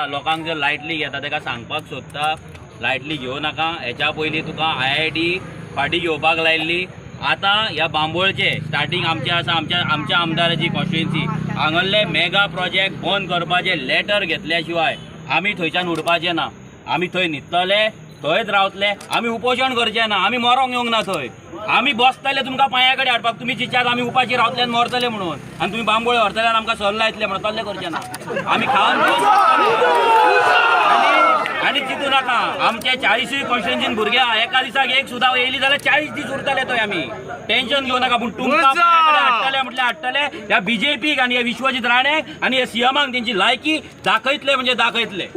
लोकांक जर लायटली घेता ताका सांगपाक सोदता लायटली घेवं नाका। हेच्या पयलीं तुका IIT फाटी घेवपाक लायल्ली। आता ह्या बांबोळचे स्टार्टिंग आमचे आसा आमच्या आमदाराची कॉन्स्टिट्युएन्सी हांगले मेगा प्रोजेक्ट बंद करपाचे लेटर घेतल्या शिवाय आमी थंयच्यान उडपाचे ना। आमी थंय न्हिदतले, थंयच रावतले, आमी उपोशण करचे ना, आमी मरोंक येवंक ना थंय। आमी बसतले तुमकां पांया कडेन हाडपाक, तुमी चिंतात आमी उपाशी रावतले आनी मरतले म्हणून, आनी तुमी बांबोळे व्हरतले आनी आमकां सल लायतले म्हणून तसलें करचे ना। आमी खावन आनी चिंतू नाका, आमचे 40 कॉन्स्टिट्युएन्सीन भुरग्यां एका दिसाक एक सुद्दां येयली जाल्यार 40 दीस उरतले थंय। आमी टेन्शन घेवं नाका, पूण तुमकां हाडटले म्हटल्यार हाडटले। ह्या BJPक आनी ह्या विश्वजीत राणेक आनी ह्या CMाक तेंची लायकी दाखयतले म्हणजे दाखयतले।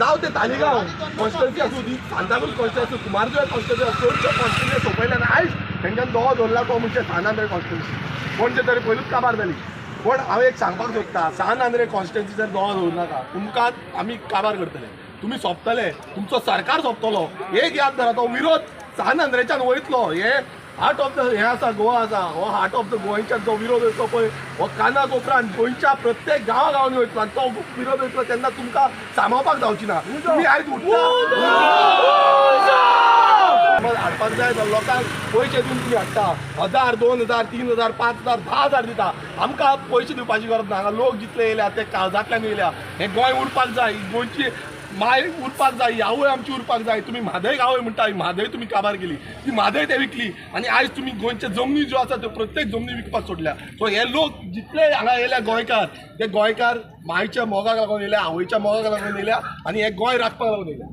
जाऊ ते तालिगांव कॉन्स्टिट्युएन्सी आसूं ती सांताक्रूज कॉन्स्टिट्युएन्सी कुमारजुव्या कॉन्स्टिट्युएन्सी चडशे कॉन्स्टिट्युएन्सी सोंपयल्यान आयज तेंच्यान दोळो धरला तो म्हणजे सानांद्रे कॉन्स्टिट्युएन्सी कोणचे तरी पयलूच काबार जाली। पण हांव एक सांगपाक सोदता, सानांद्रे कॉन्स्टिट्युएन्सी जर दोळो धरूं नाका तुमकां आमी काबार करतले, तुमी सोंपतले, तुमचो सरकार सोंपतलो। एक याद धरा, तो विरोध सानांद्रेच्यान वयतलो। हे हार्ट ऑफ द हे आसा गोवा आसा, हो हार्ट ऑफ द गोंयच्यान जो विरोध वयतलो पळय हो काना कोपरान गोंयच्या प्रत्येक गांवांनी वयतलो आनी तो विरोध वयतलो तेन्ना तुमकां सामावपाक जावची ना। तुमी आयज हाडपाक जाय लोकांक पयशे दिवन तुमी हाडटा, 1000 2000 3000 5000 10000 दिता, आमकां पयशे दिवपाची गरज ना। हांगा लोक जितले येयल्या ते काळजांतल्यान येयल्या। हे गोंय उरपाक जाय, गोंयची माय उरपाक जाय, आवय आमची उरपाक जाय। तुम्ही म्हादय आवय म्हणटा, म्हादय तुम्ही काबार केली, ती म्हादय ते विकली आनी आयज तुम्ही गोंयचे जमनी ज्यो आसा त्यो प्रत्येक जमनी विकपाक सोडल्या। सो हे लोक जितले हांगा येयल्या गोंयकार, ते गोंयकार मायच्या मोगाक लागून येयल्या, आवयच्या मोगाक लागून येयल्या आनी हे गोंय राखपाक लागून येयल्या।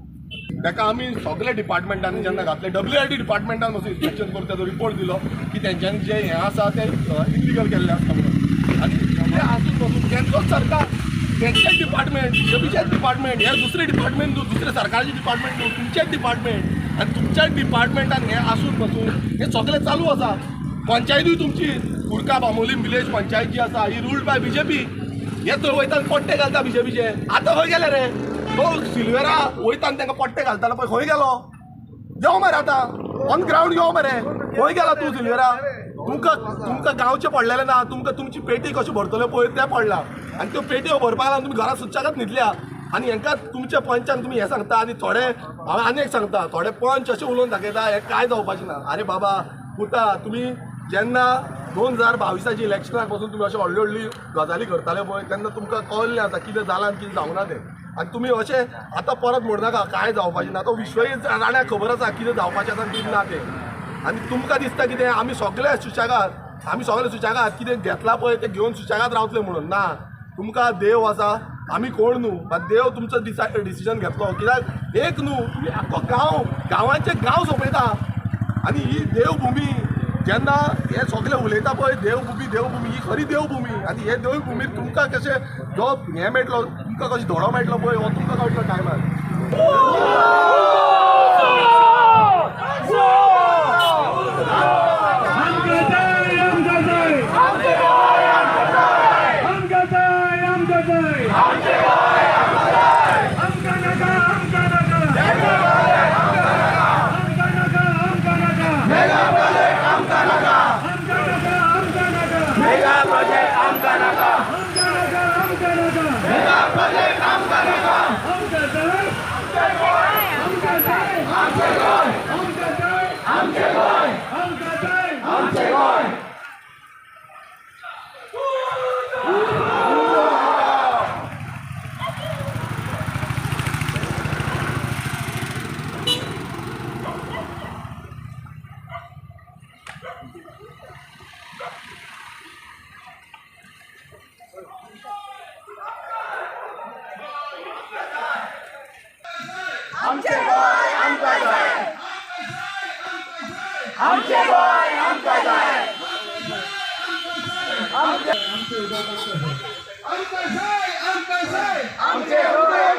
ताका आमी सगळे डिपार्टमेंटांनी जेन्ना घातले, WIT डिपार्टमेंटान वचून इन्स्पेक्शन करता तो रिपोर्ट दिलो की तेंच्यांनी जे हें आसा ते इलिगल केल्लें आसता म्हणून। आनी ते आसून पासून तेंचोच सरकार, तेंचेच डिपार्टमेंट, SEBIचेच डिपार्टमेंट, हे दुसरे डिपार्टमेंट न्हू, दुसरे सरकारचे डिपार्टमेंट न्हू, तुमचेच डिपार्टमेंट आनी तुमच्याच डिपार्टमेंटान हे आसून पासून हे सगळें चालू आसा। पंचायतूय तुमची कुडका बांबोलीम विलेज पंचायत जी आसा ही रूल्ड बाय BJP। हे थंय वयता पट्टे घालता BJPचे, आतां खंय गेले रे? तो सिल्वेरा वयता आनी तांकां पट्टे घालतालो पळय खंय गेलो? देव मरे आतां ऑन ग्रावंड यो मरे, खंय गेला तूं सिल्वेरा? तुमकां गांवचे पडलेले ना, तुमकां तुमची पेटी कशी भरतल्यो पळय ते पडला आनी त्यो पेटयो भरपाक लागून तुमी घरा सुच्चागत न्हिदल्या। आनी हांकां तुमच्या पंचान तुमी हें सांगता आनी थोडे हांव आनी एक सांगता, थोडे पंच अशें उलोवन दाखयता हें कांय जावपाचें ना। आरे बाबा पुता, तुमी जेन्ना 2022च्या इलेक्शनाक पासून तुमी अशें व्हडली व्हडली गजाली करताले पळय तेन्ना तुमकां कळ्ळें आतां कितें जालां आनी कितें जावना तें। आनी तुमी अशें आतां परत म्हणनाका कांय जावपाचें ना, तो विश्वजीत राण्याक खबर आसा कितें जावपाचें आसा कितें ना तें। आनी तुमकां दिसता कितें आमी सगळे सुशेगाद कितें घेतला पळय तें घेवन सुशेगाद रावतले म्हणून? ना, तुमकां देव आसा, आमी कोण न्हू, देव तुमचो डिसिजन घेतलो। कित्याक एक न्हू, तुमी आख्खो गांवांचे गांव सोंपयता आनी ही देवभुमी जेन्ना हे सगळे उलयता पळय देवभुमी ही खरी देवभुमी। आनी हे देवभुमीर तुमकां कशें जो हें मेळटलो, तुमकां कशें धडो मेळटलो पळय हो तुमकां कळटलो टायमार। आमचे गोंय आमकां जाय, आमचे गोंय आमकां जाय, आमचे गोंय आमकां जाय, आमचे गोंय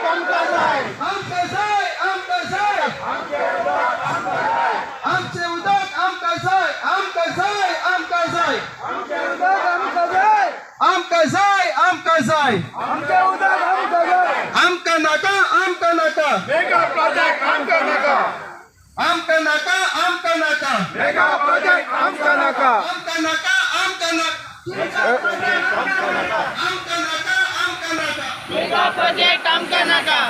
आमका नाका आमका नाका आमका नाका मेगा प्रोजेक्ट आमका नाका आमका नाका आमका नाका आमका नाका आमका नाका मेगा प्रोजेक्ट आमका नाका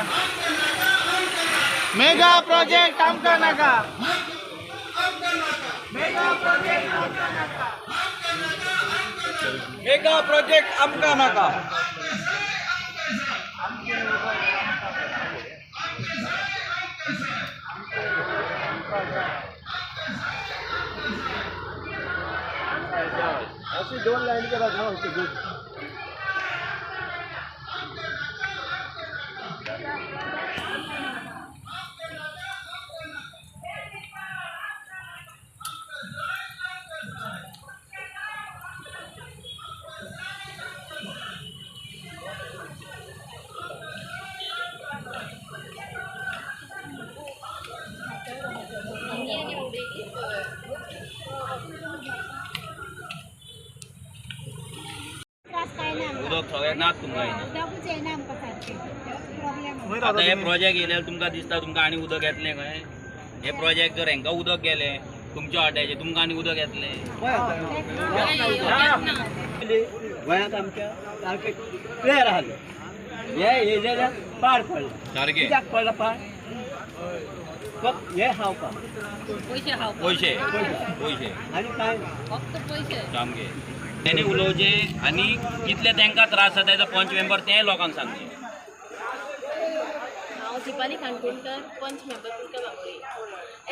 मेगा प्रोजेक्ट आमका नाका मेगा प्रोजेक्ट आमका नाका अशी 2 लाईन करा ना उदक सगळ्यांनाच तुमकां येना आता हे प्रोजेक्ट येयल्यार तुमकां दिसता तुमकां आनी उदक येतलें खंय हे प्रोजेक्ट जर हांकां उदक गेलें तुमच्या वाट्याचे तुमकां आनी उदक येतलें गोंयांत आमच्या सारकें क्लियर आसलें हे येयलेल्याक पाड पडलें सारकें कित्याक पडला पाड फक्त हे खावपाक पयशे पयशे आनी कांय सामके तेणी उलोवचें आनी कितले तांकां त्रास जाता तेजो पंच मेंबर तें लोकांक सांगचें हांव दिपाली काणकोणकर पंच मेंबर तुमकां बांबोळी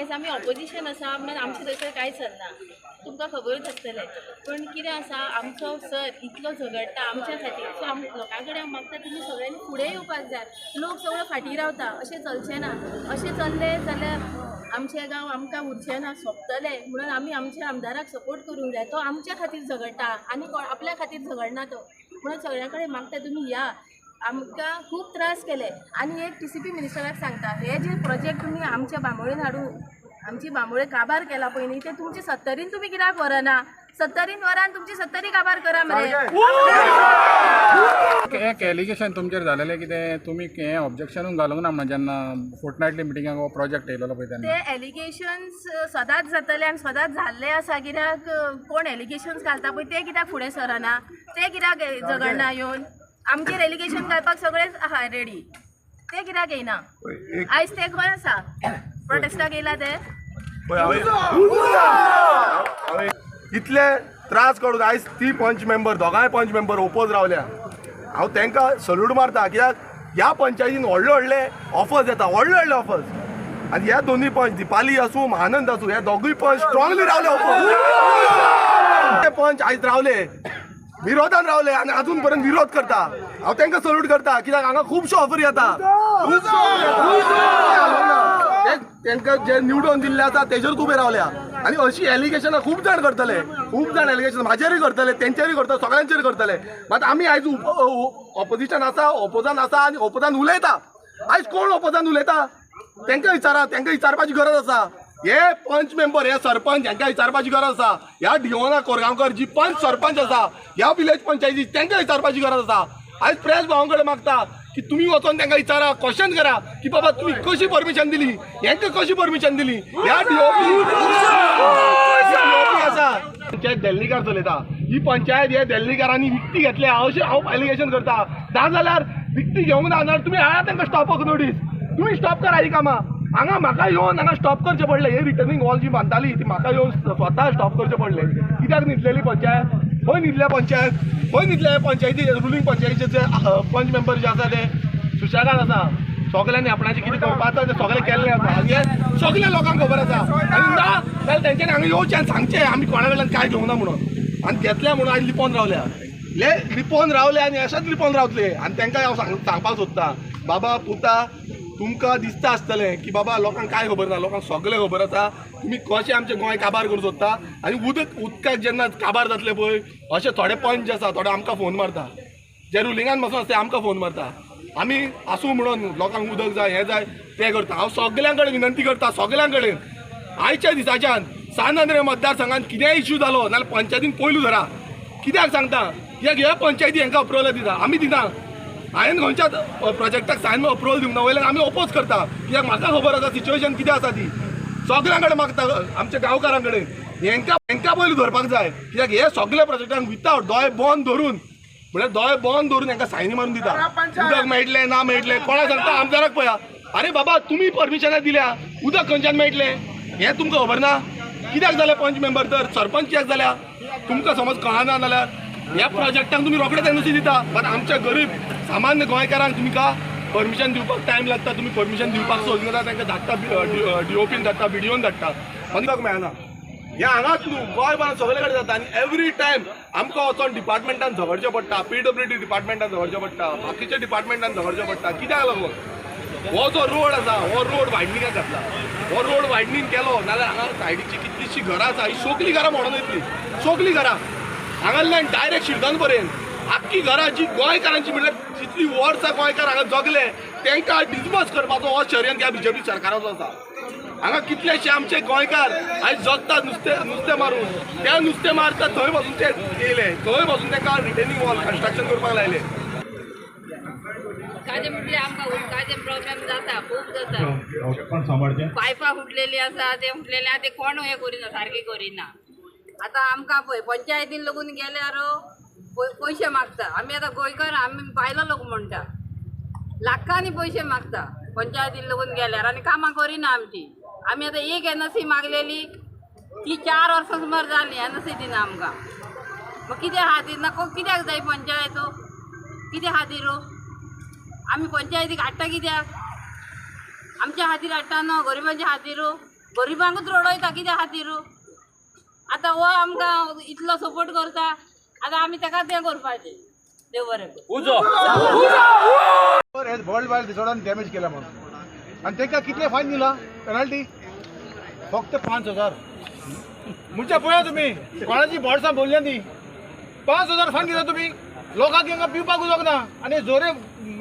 एज आमी ऑपोजिशन आसा म्हणून आमचें थंयसर कांयच चलना तुमकां खबरूच आसतलें पूण कितें आसा आमचो सर इतलो झगडटा आमच्या खातीर सो आम लोकां कडेन हांव मागता तुमी सगळ्यांनी फुडें येवपाक जाय लोक सगळो फाटीं रावता अशें चलचें ना अशें चल्लें जाल्यार आमचें गांव आमकां उरचें ना सोंपतलें म्हणून आमी आमच्या आमदाराक सपोर्ट करूंक जाय तो आमच्या खातीर झगडटा आनी आपल्या खातीर झगडना तो म्हणून सगळ्यां कडेन मागता तुमी या आमकां खूब त्रास केले आनी एक TCP मिनिस्टराक सांगता हे जे प्रोजेक्ट तुमी आमच्या बांबोळेन हाडून आमची बांबोळे काबार केला पयलीं ते तुमचे 70 तुमी कित्याक व्हरना 70 वरान तुमची 70 काबार करा मरे एक एलिगेशन तुमचेर जालेलें कितें तुमी हें ऑब्जेक्शनूच घालूंक ना म्हणून जेन्ना फोर्टनायटली मिटिंगाक हो प्रोजेक्ट येयलो पळय तेन्ना ते एलिगेशन्स सदांच जातले आनी सदांच जाल्ले आसा कित्याक कोण एलिगेशन्स घालता पळय ते कित्याक फुडें सरना ते कित्याक झगडना येवन आमचेर एलिगेशन घालपाक सगळेच आहा रेडी ते कित्याक येयना आयज ते खंय आसा प्रोटेस्टाक येयला ते इतले त्रास करून आयज ती पंच मेंबर दोगांय पंच मेंबर ओपोज रावल्या हांव तांकां सल्यूट मारता कित्याक ह्या पंचायतीन व्हडले व्हडले ऑफर्स येता व्हडले व्हडले ऑफर्स आनी ह्या दोनूय पंच दिपाली आसूं महानंद आसूं हे दोगूय पंच स्ट्रॉंगली रावले ऑफर्स ते पंच आयज रावले विरोधान रावले आनी अजून पर्यंत विरोध करता हांव तांकां सल्यूट करता कित्याक हांगा खुबश्यो ऑफरी येता तांकां जे निवडून दिल्ले आसा तेजेरूच उबे रावल्या आनी अशी एलिगेशनां खूब जाण करतले खूब जाण एलिगेशन म्हाजेरूय करतले तेंचेरूय करता सगळ्यांचेर करतले मात आमी आयज ऑपोजिशन आसा ओपोजान आसा आनी ओपोजान उलयता आयज कोण ओपोजान उलयता तांकां विचारा तांकां विचारपाची गरज आसा हे पंच मेंबर हे सरपंच हांकां विचारपाची गरज आसा ह्या डिओना कोरगांवकर जी पंच सरपंच आसा ह्या विलेज पंचायती तांकां विचारपाची गरज आसा आयज प्रेस भावां कडेन मागता की तुमी वचोन तांकां विचारा क्वेश्चन करा की बाबा तुमी कशी परमिशन दिली हांकां कशी परमिशन दिली ह्या DOP आसा पंचायत देल्लीकार चलयता ही पंचायत हे देल्लीकारांनी विकती घेतल्या अशें हांव एलिगेशन करता ना जाल्यार विकती घेवंक ना जाल्यार तुमी हाडा तांकां स्टॉपक नोटीस तुमी स्टॉप करा ही कामां हांगा म्हाका येवन हांगा स्टॉप करचें पडलें हे रिटर्निंग वॉल जी बांदताली ती म्हाका येवन स्वता स्टॉप करचें पडलें कित्याक न्हिदलेली पंचायत खंय न्हिदल्या पंचायत खंय न्हिदल्या पंचायती रुलींग पंचायतीचे जे पंच मेंबर जे आसा ते सुशेगाद आसा सगळ्यांनी आपणाचें कितें करपाक आसा तें सगळें केल्लें आसा आनी हें सगळ्या लोकांक खबर आसा आनी ना जाल्यार तेंच्यांनी हांगा येवचें आनी सांगचें आमी कोणा कडल्यान कांय घेवंक ना म्हणून आनी घेतल्या म्हणून आयज लिपोवन रावल्या हे लिपोवन रावले आनी अशेंच लिपोवन रावतले आनी तांकां हांव सांगपाक सोदतां बाबा पुता तुमकां दिसता आसतलें की बाबा लोकांक कांय खबर ना लोकांक सगळें खबर आसा तुमी कशें आमचें गोंय काबार करूं सोदता आनी उदकाक जेन्ना काबार जातले पळय अशे थोडे पंच आसा थोडे आमकां फोन मारता जे रुलिंगान बसून आसता आमकां फोन मारता आमी आसूं म्हणून लोकांक उदक जाय हें जाय तें करता हांव सगळ्यां कडेन विनंती करता सगळ्यां कडेन आयच्या दिसाच्यान सानंद्रे मतदारसंघात कितेंय इश्यू जालो नाल्यार पंचायतीन पयलू धरा कित्याक सांगता कित्याक ह्या पंचायती हांकां अप्रुवल दिता आमी दिना हांवें खंयच्याच प्रोजेक्टाक सायन अप्रुवल दिवंक ना वयल्यान आमी ओपोज करता कित्याक म्हाका खबर आसा सिच्युएशन कितें आसा ती सगळ्यां कडेन मागता आमच्या गांवकारां कडेन हेंका पयलीं धरपाक जाय कित्याक हे सगळे प्रोजेक्टांक विथआउट दोळे बंद धरून म्हळ्यार दोळे बंद धरून हेंका सायनी मारून दिता उदक मेळटलें ना मेळटलें कोणाक सांगता आमदाराक पळया अरे बाबा तुमी परमिशनां दिल्या उदक खंयच्यान मेळटलें हें तुमकां खबर ना कित्याक जालें पंच मेंबर तर सरपंच कित्याक जाल्या तुमकां समज कळना जाल्यार ह्या प्रोजेक्टांक तुमी रोखडेच एनओसी दिता बट आमच्या गरीब सामान्य गोंयकारांक तुमकां परमिशन दिवपाक टायम लागता तुमी परमिशन दिवपाक सोदना तांकां धाडटा DOPन धाडटा BDOन धाडटा उदक मेळना हें हांगाच न्हू गोंयभरान सगळे कडेन जाता आनी एवरी टायम आमकां वचोन डिपार्टमेंटान झगडचें पडटा PWD डिपार्टमेंटान झगडचें पडटा बाकीच्या डिपार्टमेंटान झगडचें पडटा कित्याक लागून हो जो रोड आसा हो रोड वायडनिंगाक घातला हो रोड वायडनींग केलो नाल्यार हांगा सायडीची कितलीशीं घरां आसा ही सोकली घरां म्हणून येतली सोकली घरां हांगांतल्यान डायरेक्ट शिरदन पर्यंत आख्खी घरां जी गोंयकारांची म्हणल्यार जितली वर्सां गोंयकार हांगा जगले तांकां डिसबस करपाचो हो षडयंत्र ह्या BJP सरकाराचो आसा हांगा कितलेशे आमचे गोंयकार आयज जगतात नुस्तें मारून त्या नुस्तें मारता थंय वचून ते येयले थंय वचून तांकां रिटेनिंग वॉल कन्स्ट्रक्शन करपाक लायले उदकाचें म्हटल्यार आमकां उदकाचें प्रॉब्लेम जाता खूब जाता पायपां फुटलेलीं आसा ते फुटलेले आहा ते कोण हें करिना सारकें करिना आतां आमकां पळय पंचायतीन लागून गेल्यार पयशे मागता आमी आतां गोंयकार आमी बायलो लोक म्हणटा लाखांनी पयशे मागता पंचायतीन लागून गेल्यार आनी कामां करिना आमची आमी आतां एक NOC मागलेली ती 4 वर्सां सुमार जाली NOC दिना आमकां मग कित्या खातीर ना कित्याक जाय पंचायत कित्या खातीर आमी पंचायतीक हाडटा कित्याक आमच्या खातीर हाडटा न्हू गरिबांच्या खातीर गरिबांकूच रडयता कित्या खातीर आतां हो आमकां इतलो सपोर्ट करता आतां आमी ताका तें करपाचें देव बरें उजो वर्ल्ड वायड डिसऑर्डरान डॅमेज केला म्हणून आणि तांकां कितले फायन दिला पेनल्टी फक्त 5,000 म्हणजे पळया तुमी कोणाची बोर्डसां बोलल्या ती 5,000 फायन दिता तुमी लोकांक हांगा पिवपाक उदक ना आनी जोरे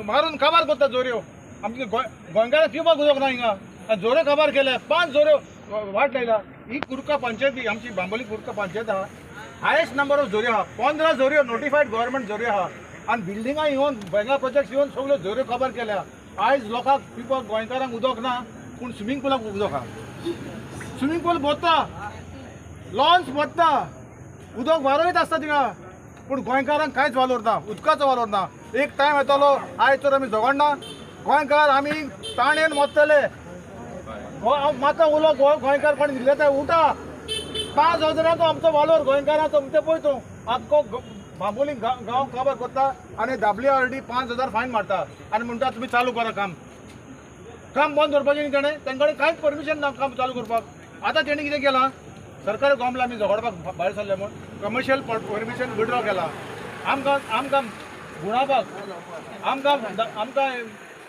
मारून काबार करता जोऱ्यो आमच्या गोंयकारांक पिवपाक उदक ना हिंगा आनी जोरे काबार केले 5 जोऱ्यो वाट लायला ही कुर्का पंचायती आमची बांबोली कुर्का पंचायत आहा हायेस्ट नंबर ऑफ जोऱ्यो आहा 15 जोऱ्यो नोटिफायड गव्हर्मेंट जोऱ्यो आहा आणि बिल्डिंगां येवन मेगा प्रोजेक्ट येवन सगळ्यो जोऱ्यो खबर केल्या आयज लोकांक पिवपाक गोंयकारांक उदक ना पूण स्विमींग पुलाक उदक आहा स्विमींग पूल भरता लॉन्स भरता उदक वारोयत आसता थिंगा पूण गोंयकारांक कांयच वालोर ना उदकाचो वालोर ना एक टायम येतलो आयज तर आमी झगडना गोंयकार आमी ताणेन वतले माता उलो गोंयकार कोण दिले ते उठा 5,000 आमचो वालोर गोंयकारांचो ते पळय तूं आख्खो बांबोली गांव काबार करता आनी WRD 5,000 फायन मारता आनी म्हणटा तुमी चालू करा काम बंद करपाचें न्ही ताणें तांचे कडेन कांयच परमिशन ना काम चालू करपाक आतां तेणी कितें केलां सरकारी गोमला आमी झगडपाक भायर सरले म्हूण कमर्शियल परमिशन विड्रॉ केला आमकां गुणावपाक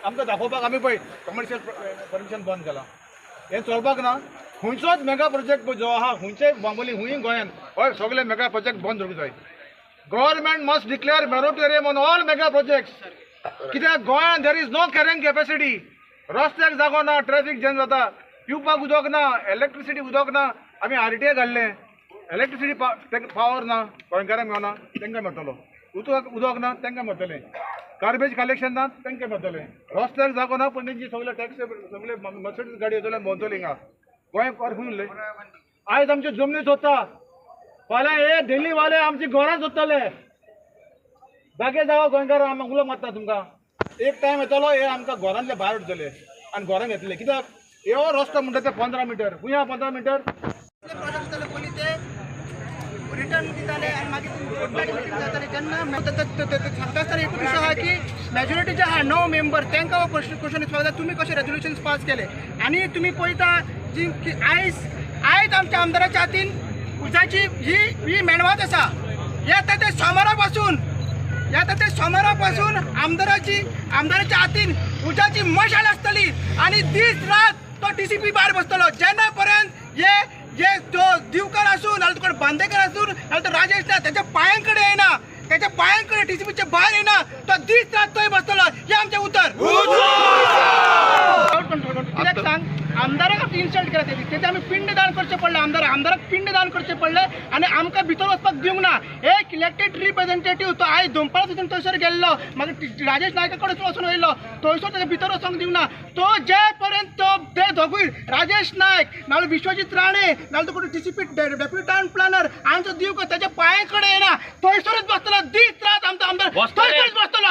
आमकां दाखोवपाक आमी पळय कमर्शियल परमिशन बंद केलां हें चलपाक ना खंयचोच मेगा प्रोजेक्ट जो आहा खंयचेय बांबोली हुंय गोंयान हय सगळे मेगा प्रोजेक्ट बंद करूंक जाय government must declare moratorium on all mega projects कित्याक गोंयान there is no carrying capacity रस्त्याक जागो ना ट्रॅफिक जॅम जाता पिवपाक उदक ना इलेक्ट्रिसिटी उदक ना आमी RTI घाल्लें इलेक्ट्रिसिटी पावर ना गोंयकारांक मेळना तांकां मेळटलो उदक ना तांकां मेळटलें गार्बेज कलेक्शन ना तांकां मेळटलें रस्त्याक जागो ना पूण तेंची सगळे टॅक्स सगळे मर्सिडीज गाडी येतले भोंवतली हिंगा गोंयकार खंय उरले आयज आमच्यो जमनी सोदता फाल्यां हे दिल्लीवाले आमची घरां सोदतले जागे जागो गोंयकार आमकां उलो मारता तुमकां एक टायम येतलो हे आमकां घरांतले भायर उरतले आनी घरांत येतले कित्याक हो रस्तो म्हणटा ते 15 मिटर खुंया 15 मिटर प्रोजेक्ट जाले पयलीं ते रिटर्न दिताले आनी मागीर मिटींग जाताली तेन्ना सांगता आसतना एकूच विशय आहा की मॅजॉरिटी जे आहा 9 मेंबर तांकां हो क्वेश्चन विचारता तुमी कशे रेजोल्युशन्स पास केले आनी तुमी पळयता जी आयज आमच्या आमदाराच्या हातीन उजाची ही मेणवात आसा येता ते सोमारा पासून आमदाराच्या हातीन उजाची मशाल आसतली आनी दीस रात तो TCP भायर बसतलो जेन्ना पर्यंत जे तो दिवकर आसून नाल्यार तुका बांदेकर आसून नाल्यार तो राजेश ना त्याच्या पांयां कडेन येना त्याच्या पांयां कडेन TCPच्या भायर येना तो दीस रात थंय बसतलो हे आमचें उतर कित्याक सांग आमदाराक आमी इन्सल्ट केला तेजे आमी पिंड दान करचे पडले आमदाराक पिंडदान करचे पडले आनी आमकां भितर वचपाक दिवंक ना. एक इलेक्टेड रिप्रेझेंटेटिव्ह तो आयज दनपारां सुद्दां थंयसर गेल्लो मागीर राजेश नायका कडेन वचून वयलो थंयसर ताका भितर वचूंक दिवंक ना. तो जे पर्यंत ते दोगूय राजेश नायक नाल्यार विश्वजीत राणे नाल्यार तो DCP डेप्युटी टाउन प्लॅनर हांचो दिवंक ताच्या पांया कडेन येना थंयसरच बसतलो दीस रात आमचो आमदार थंयसरच बसतलो.